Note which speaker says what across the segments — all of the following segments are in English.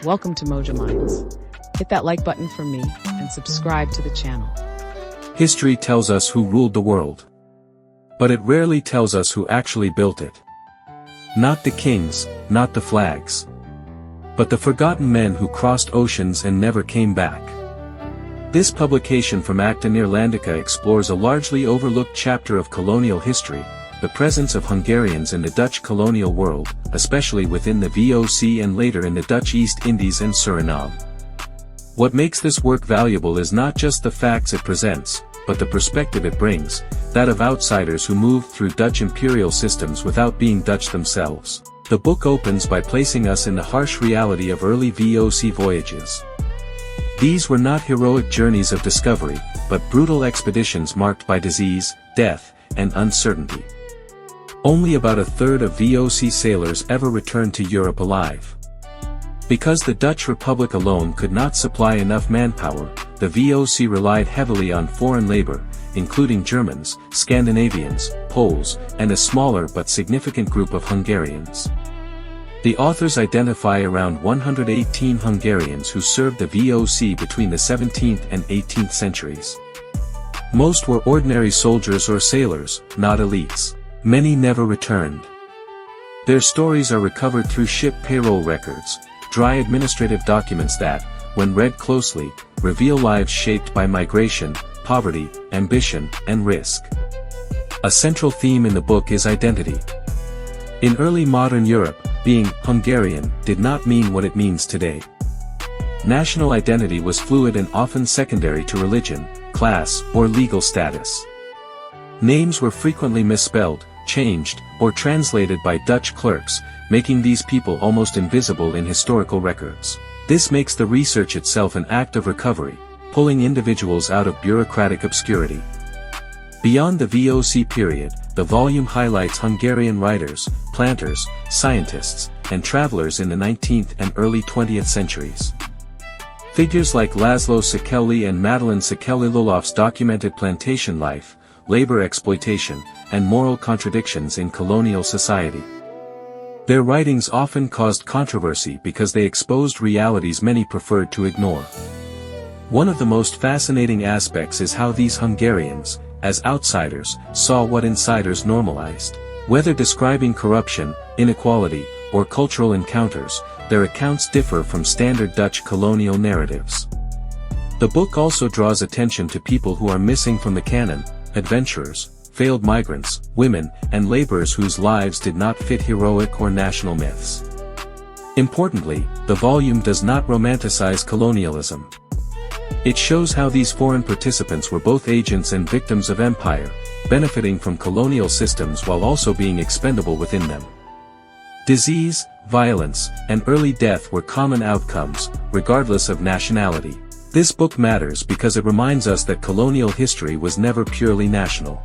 Speaker 1: Welcome to MoJominds. Hit that like button for me and subscribe to the channel.
Speaker 2: History tells us who ruled the world. But it rarely tells us who actually built it. Not the kings, not the flags. But the forgotten men who crossed oceans and never came back. This publication from Acta Neerlandica explores a largely overlooked chapter of colonial history, the presence of Hungarians in the Dutch colonial world, especially within the VOC and later in the Dutch East Indies and Suriname. What makes this work valuable is not just the facts it presents, but the perspective it brings, that of outsiders who moved through Dutch imperial systems without being Dutch themselves. The book opens by placing us in the harsh reality of early VOC voyages. These were not heroic journeys of discovery, but brutal expeditions marked by disease, death, and uncertainty. Only about a third of VOC sailors ever returned to Europe alive. Because the Dutch Republic alone could not supply enough manpower, the VOC relied heavily on foreign labor, including Germans, Scandinavians, Poles, and a smaller but significant group of Hungarians. The authors identify around 118 Hungarians who served the VOC between the 17th and 18th centuries. Most were ordinary soldiers or sailors, not elites. Many never returned. Their stories are recovered through ship payroll records, dry administrative documents that, when read closely, reveal lives shaped by migration, poverty, ambition, and risk. A central theme in the book is identity. In early modern Europe, being Hungarian did not mean what it means today. National identity was fluid and often secondary to religion, class, or legal status. Names were frequently misspelled, changed, or translated by Dutch clerks, making these people almost invisible in historical records. This makes the research itself an act of recovery, pulling individuals out of bureaucratic obscurity. Beyond the VOC period, the volume highlights Hungarian writers, planters, scientists, and travelers in the 19th and early 20th centuries. Figures like Laszlo Székely and Madeleine Székely-Lolof's documented plantation life, labor exploitation, and moral contradictions in colonial society. Their writings often caused controversy because they exposed realities many preferred to ignore. One of the most fascinating aspects is how these Hungarians, as outsiders, saw what insiders normalized. Whether describing corruption, inequality, or cultural encounters, their accounts differ from standard Dutch colonial narratives. The book also draws attention to people who are missing from the canon: adventurers, failed migrants, women, and laborers whose lives did not fit heroic or national myths. Importantly, the volume does not romanticize colonialism. It shows how these foreign participants were both agents and victims of empire, benefiting from colonial systems while also being expendable within them. Disease, violence, and early death were common outcomes, regardless of nationality. This book matters because it reminds us that colonial history was never purely national.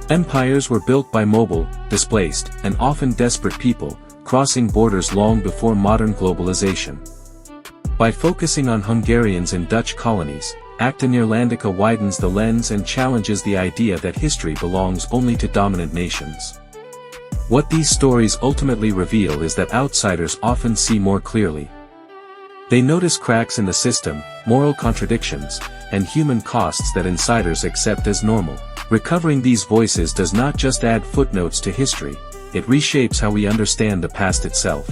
Speaker 2: Empires were built by mobile, displaced, and often desperate people, crossing borders long before modern globalization. By focusing on Hungarians in Dutch colonies, Acta Neerlandica widens the lens and challenges the idea that history belongs only to dominant nations. What these stories ultimately reveal is that outsiders often see more clearly. They notice cracks in the system, moral contradictions, and human costs that insiders accept as normal. Recovering these voices does not just add footnotes to history, it reshapes how we understand the past itself.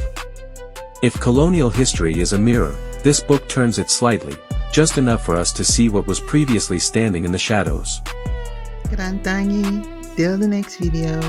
Speaker 2: If colonial history is a mirror, this book turns it slightly, just enough for us to see what was previously standing in the shadows.
Speaker 3: Kerantangi, till the next video.